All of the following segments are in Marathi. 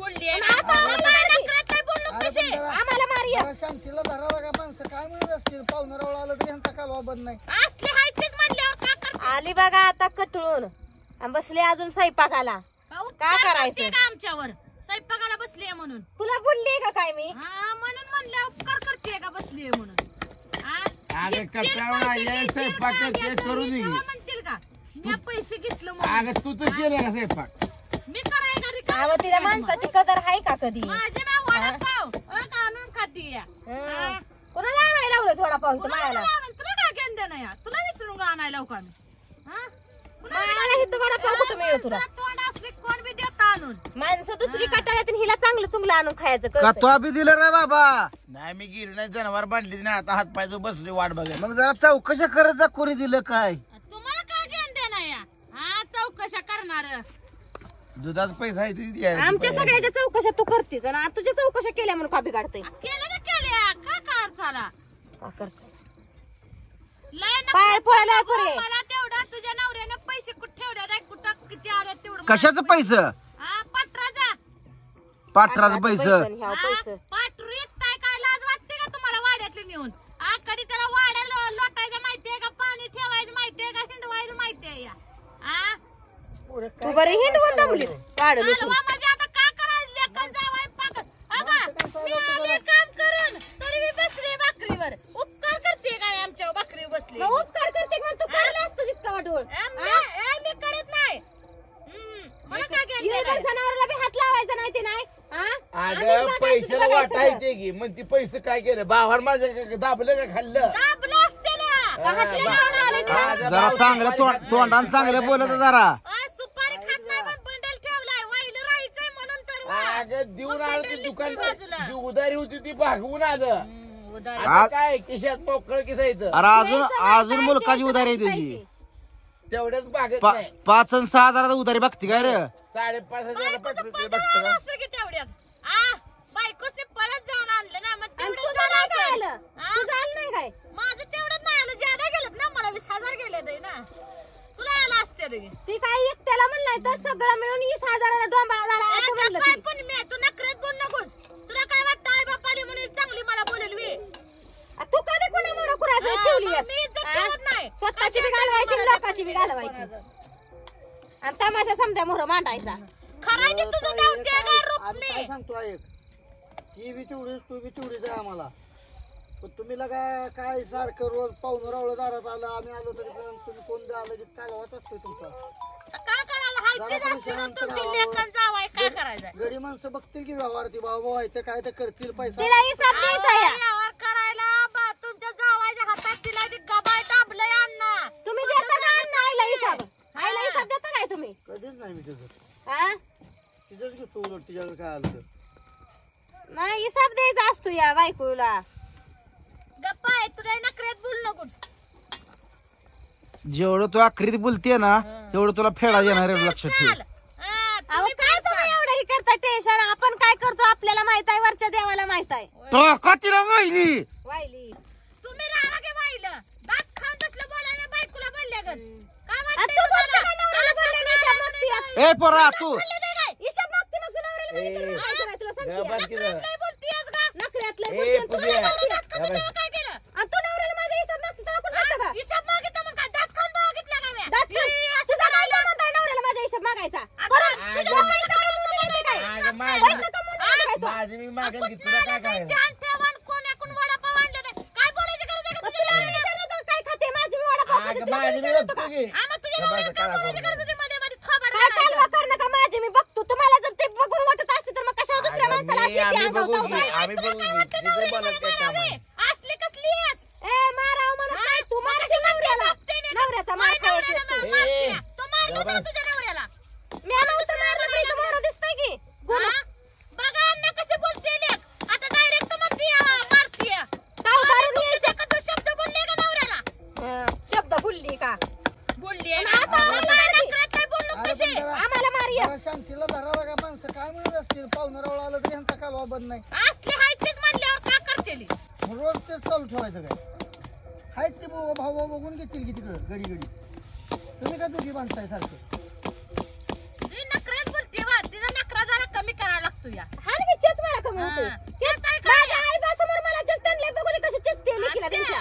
बोलली आम्हाला मारिया शांतीला धरावा का माणसं काय म्हणत असतील पाहुणरावळ आलं तर यांचा कालवा बंद नाही असले हायचेच म्हणल्यावर का करते आली बघा आता कटळून बसले अजून स्वयंपाकाला का करायचं आमच्यावर स्वयंपाकाला बसलीये म्हणून तुला बोलली का काय मी म्हणून म्हणलं उपकार करते का बसलीये म्हणून म्हणशील का मी पैसे घेतलं तू तर केलं का स्वयंपाक मी करायला तिला माणसाची कदर आहे का कधी माझे नाव वडापाव आणून खाती कोणाला आणायला लावलं वडापाव इथं मारायला तुला काय घेऊन देणं या तुला विचारून आणायला लावू का मी वडापाव कुठं मिळेल तुला तोंड असले कोण बी देता आणून माणसं दुसरी कटाळ्यात हिला चांगलं चुंगलं आणून खायचं का तू बी दिलं रे बाबा नाही मी गेली नाही जनावर बांधली नाही आता हात पाय जो बसली वाट बघा मग जरा चौकशा करत जा कोणी दिलं काय तुम्हाला काय घेऊन देणं या चौकशा करणार दुधाचा पैसा आहे आमच्या सगळ्याच्या चौकशा तू करतेस आणि तुझ्या चौकशा केल्या म्हणून कॉपी काढते मला तेवढा तुझ्या नवऱ्याने पैसे कुठे ठेवले कुठं किती आले तेवढं कशाचं पैसे पाटराचं पैसे पाटरू येताय काय लाज वाटते का तुम्हाला वाड्यातले नेऊन कधी त्याला वाड्या लोटायचं माहितीये का पाणी ठेवायचं माहितीये का हिंडवायचं माहितीये या तू बरं हिंडवून दमलीस वाढ म्हणजे आता का करायचं लेखन जावाय पाकत मी आले काम करून तरी मी बसले भाकरीवर उपकार करते काय आमच्या भाकरीवर बसले उपकार करते मग तू करला असतो तितका वाटोळ मी करत नाही मला काय घ्यायचं जनावराला बी हात लावायचा नाही ते नाही अगं पैशाला वाटायचे की मग ती पैसे काय केलं बाहेर माझ्या दाबलं का खाल्लं दाबलं असतेला जरा चांगलं तोंडान चांगलं बोलत जरा सुपारी खात नाही पण बंडल ठेवलाय वाईलं राहायचंय म्हणून तर अगं देऊन आलं ते दुकान जी उधारी होती ती भागवून आलं आता काय किशात मोकळ किसायचं अरे अजून मुलकाची उधारी आहे त्याची तेवढ्याच भागत 5 आणि 6 हजाराचा उधारी बघते काय रे 5,500 तेवढ्यात बायकोच ते पळत जाऊन आणलं ना मग तेवढं झालं काय नाही काय माझं तेवढं नाही आलं ज्यादा गेलं ना मला 20,000 गेले ना तुला आला असते ती काय एकट्याला म्हणलाय तर सगळं मिळून 20,000 डोंबाळा झाला पण मी तू नखरेत बोल नकोस तुला काय वाटतं आई बापाली म्हणून चांगली मला बोलेल मी तू कधी कोणा मोर कुराचं ठेवली मी इज्जत ठेवत नाही स्वतःची बी घालवायची लोकांची बी घालवायची आणि तमाशा समजा मोर मांडायचा खराय की तुझं नाव ते काय रूप काय सांगतो ऐक ती बी तेवढीच तू बी तेवढीच आहे आम्हाला पण तुम्ही लगा काय सारखं रोज पाहुणं रावलं दारात आलं आम्ही आलो तरी पण तुम्ही कोण आलं की काय होत असतोय तुमचा काय करायला हायचे जास्त तुमची लेखन जावाय काय करायचं गडी माणसं बघतील की व्यवहार ती बाबा व्हायचं काय तर करतील पैसा तिला हिसाब द्यायचा व्यवहार करायला तुमच्या जावायच्या हातात तिला ती गबाळ दाबलंय अण्णा तुम्ही देता का अण्णा आईला हिसाब आईला हिसाब देता काय तुम्ही कधीच नाही मी त्याचं तिथंच घेतो उलट तिच्याकडे काय आलं तर नाही हिसाब द्यायचा असतो या बायकोला गप्पा आहे तुला नखरेत बोल नकोस जेवढं तू आखरीत बोलते ना तेवढं तुला फेडा येणार आहे लक्षात ठेव काय तुम्ही एवढं हे करता टेन्शन आपण काय करतो आपल्याला माहित आहे वरच्या देवाला माहित आहे तो कतीला वाहिली तुम्ही राहा की वाहिलं दात खाऊन तसलं बोलायला बायकोला बोलल्या गं काय वाटतं तुम्हाला ए पोरा तू हिसाब मागते मग नवऱ्याला तुला सांगते बोलतीयस का नखऱ्यातलं काय केलं आणि तू नवऱ्याला माझा हिसाब मागता कोण मागतं का हिसाब मागितला मग काय दात खाऊन बघितला का मी दात खाऊन तुझा काय संबंध आहे नवऱ्याला माझा हिसाब मागायचा माझी मी मागेल की तुला काय काय कोणाकडून वडापाव आणले काय बोलायची गरज आहे का तुला काय खाते माझी वडापाव माझी मी बघतो की माझी मी बघतो तुम्हाला जर ते बघून वाटत असते तर मग कशावर दुसऱ्या माणसाला असली कसली ए माराव म्हणत नाही तू माझ्या नवऱ्याचा मार खायचा तो मारला तुझ्या नवऱ्याला मी नव्हतं मारलं तरी तुम्हाला दिसतंय की बघा अण्णा कसे बोलते लेक आता डायरेक्ट म्हणते मारते दारून यायचं का तू शब्द बोलले का नवऱ्याला शब्द बोलली का बोलली आता आम्हाला मारिया शांतीला धरावा का माणसं काय म्हणत असतील पाहुणं रावळ आलं तर यांचा कालवा बंद नाही असले हायचेच म्हणल्यावर का करतेली रोज तेच चालू ठेवायचं काय हायच ते भाऊ बघून घेतील की तिकडं घडी तुम्ही काय दोघी माणसं आहे सारखं नखरेच बोलते वा तिचा नखरा जरा कमी करायला लागतो या कमी होतोय हा. तेच ऐकायला. माझ्या आई बासमोर मला चेस त्यांना बघू दे कशी चेस ते लेकीला त्यांच्या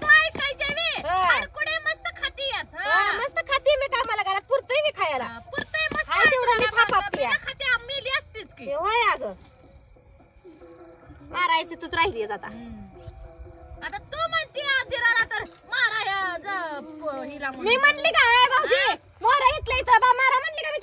तू ऐकायचे बे. हा. हाडकुडे मस्त खातीयच. हा, मस्त खाते मी काय मला घरात पुरतोय मी खायला पुरतंय मस्त. हाय तेवढं मी थापापते. बिना खाते मेली असतीच की. हे होय अगं मारायची तूच राहिलीस आता आता तू म्हणते आजीराला तर मारा हिला म्हणून. मी म्हटली का भाऊजी मोहरा घेतला इथं बा मारा म्हणली का मी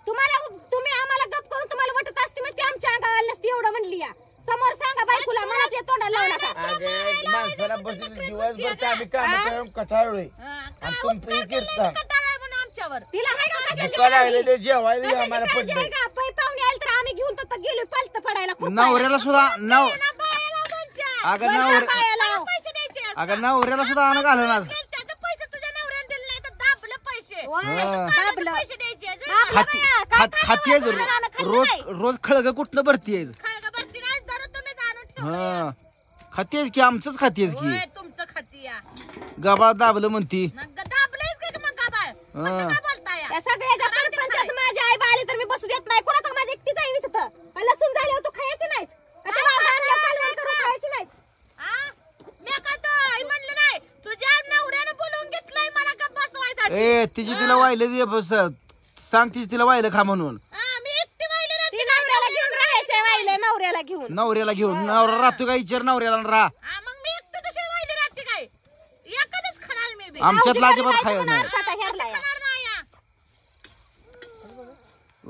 तुम्ही आम्हाला गप करून तुम्हाला वाटत असते मग ती आमच्या अंगावर नसती एवढं म्हणली या समोर सांगा बायकोला मला ते तोंडाला लावू नका अगं माणसाला बसून दिवसभर ते आम्ही काम करून कटाळलोय आणि तुमचं हे कीर्तन कटाळा म्हणून आमच्यावर. तिला हाय का कशाची दुखा लागले ते जेवायला कशाची आम्हाला काळजी आहे पडलं का पै पाहुणे आले तर आम्ही घेऊन तर गेलो पालत पडायला खूप नवऱ्याला सुद्धा ना बायाला दोनच्या. अगं वरच्या पायाला लाव. पैसे द्यायचे असतात. अगं नवऱ्याला सुद्धा आणून घालणार त्याचे पैसे तुझ्या नवऱ्याने दिले नाही तर दाबलं पैसे. वा, दाबलं. पैसे द्यायचे. दाबलं खाती नाही, काय खातीये खाल्लं नाही, खाल्लं नाही. रोज रोज खळग कुठनं भरतीये खळगाभरती नाही जरा तुम्ही जाणून ठेवलं. हा खातीयेस की आमचंच खातीयेस की होय, तुमचं खाती या. गबाळ दाबलं म्हणती दाबलंयच का मग गाबाळ? हा. काय बोलताय? या सगळ्याच्या सरपंचात माझी आई बाली तर मी बसू देत नाही कोणाचा माझी एकटीच आहे तिथं का लसूण झाल्यावर तू खायची नाहीस का ते मागं आणल्यावर कालवण करून खायची नाहीस मी का तो म्हणलं नाही तुझ्या नवऱ्यानं बोलवून घेतलंय मला का बसवायसाठी. ए तिची तिला वाहिलं दे बस सांग तिची तिला वाहिलं खा म्हणून मी एकटी वाहिली राहते. ती नवऱ्याला घेऊन राहायचे वाहिले नवऱ्याला घेऊन नवऱ्याला घेऊन नवरा राहतो का विचार नवऱ्याला राहा मग मी एकटी तशी वाहिली राहते काय? एकच खाणार मी बी. आमच्यातला भाऊजी अजिबात घरी खायला जायचं नाही म्हणून अर्धा हेरला या. खाणार नाही या.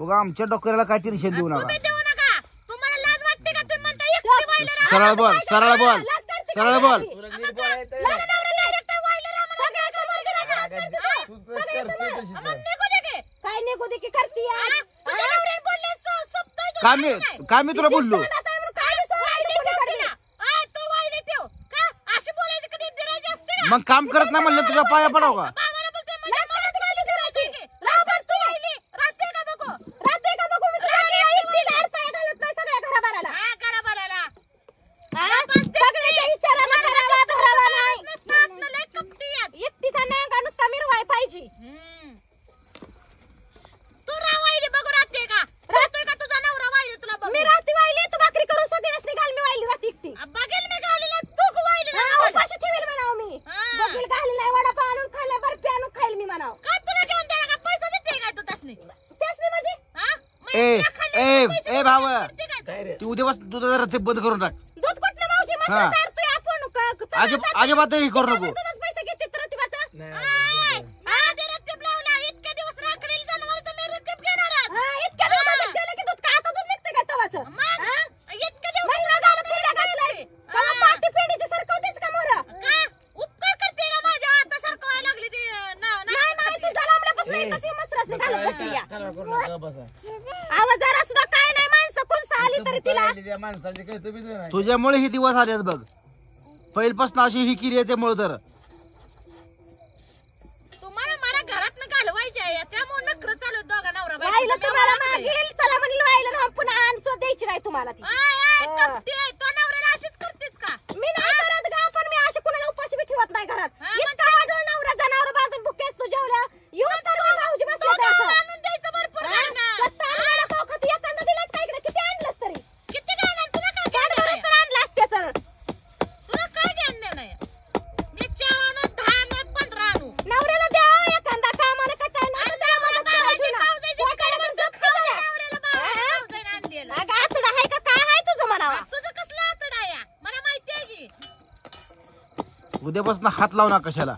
उगा आमच्या डोक्याला काय टेन्शन देऊ नका तुम्ही देऊ नका. तुम्हाला लाज वाटते का? तुम्ही म्हणता एकटी वाहिली राहा. सरळ बोल सरळ बोल लाज करते का सरळ बोल माझी? तुला नीट बोलायचं लहान नवऱ्याला एकटं वाहिलं राहा म्हणून सगळ्यासमोर तिला लाज करते का? तू तर करते तशी मग तर. निघू दे की. काय निघू दे की करती या? तुझ्या नवऱ्याने बोलले सप्ताह का मी का मी तुला बोललो तोंडात आहे म्हणून काय दिसू राहिलं कोणीकडे? तू वाहिली ठेव का? अशी बोलायची कधी दिरायची असते का? मग काम करत नाही म्हणलं तुझ्या पाया पडाव का बाबाला बोलते म्हणजे लाज मला करते वाहिली करायची. की. लाज करते. वाहिली. राहते का बघू? राहते का बघू मी तुला एकटीला हात पाय घालत नाही सगळ्या घराबाराला. करा बराला. सगळ्याच्या विचारानं करावा धरावा नाही. नसतात लय कपटी आहेत. एकटीचा नांगा नुसता मिरवाय पाहिजे. तू रावायली बघू राहते का? राहतोय का तुझा नवरा वाहिली तुला बघू? मी रात्री वाहिली तू भाकरी करून सगळ्यासनी घाल मी वाहिली रात्री एकटी. बघेल मी घालीला तू वाहिली हा, ना. उपाशी ठेवेल म्हणावं मी. हा. बघील घाली नाही वडापाव आणून खायला बर्फी आणून खाईल मी म्हणावं. का तुला घेऊन द्यायला का? पैसा देते काय तू त्यासनी? त्यासनी म्हणजे हा? मग ए एकट्या खाल्ल्यावर पैसे ए भाव देते काय तू? काय रे ती उद्यापासून तुझं जरा ते बंद करून टाक दूध कुठलं मावशी मस्त हा. चारतोय आपण अजिबात हे करू नको दूधच पैसे घेते तर प्रतिभाचा. नाही आय, आधी रत्तीप लावला. इतके दिवस राखलेली जनावरं तुम्ही रत्तीप घेणार आहात. हा, इतक्या दिवसात केलं की दूध का आता दूध निघतं का तवाचं? मग हा? इतके दिवस महिना झालं फेऱ्या घातलाय. कवा पाटी फेडीची सरकवतेच का मोहरं? का? उपकार करते का माझ्या आता सरकवायला लागली ती नाही नाही तू जलामल्यापासून येतं ती मसरासनी घालत बसली या. करा करू नका बसा आवाज जरा सुद्धा काय नाही माणसं कोणसं आली तरी तिला त्या माणसाचे कळतं बी नाही तुझ्यामुळे हे दिवस आलेत बघ पहिल्यापासून अशी ही केली आहे त्यामुळे तर तुम्हाला मला घरात घालवायची आहे त्यामुळे नखरं चालू आहेत दोघा नवरा बायको. वाहिलं तुम्ही तुम्हाला मला मागील चला म्हणलं वाहिलं ना पुन्हा आणसो द्यायची नाही तुम्हाला ती आय, आय, हा. कपटी आहे. तो नवऱ्याला अशीच करतेस का? मी नाही करत गा पण मी अशी कुणाला उपाशी बी ठेवत नाही घरात हा, इतका वाढून नवरा जनावर बाजून भुके असतो जेवल्या येऊन तर मी भाऊजी तो बसले नवरा असं आणून द्यायचं भरपूर हा? घालणं. स्वतः आणलेला पाव खाती एखादा दिलाच का इकडे किती आणलंस तरी किती घालणार तुला काय गाडीवरच घालणार तर आणलं असत्याचं. तुला काय ज्ञान देणं आहे? मी 4 आणू 10 आणू 15 आणू. नवऱ्याला द्यावं एखादा कामाला कटाय नाही तर त्याला मदत करायची ना. पोटाला पण झोप खाऊ द्या. नवऱ्याला बाबाला भावजाईनं आणलेलं. अगं आतडं आहे का काय आहे तुझं म्हणावा तुझं कसलं आतड आहे या? मला माहिती आहे की उद्यापासून हात लावू नका कशाला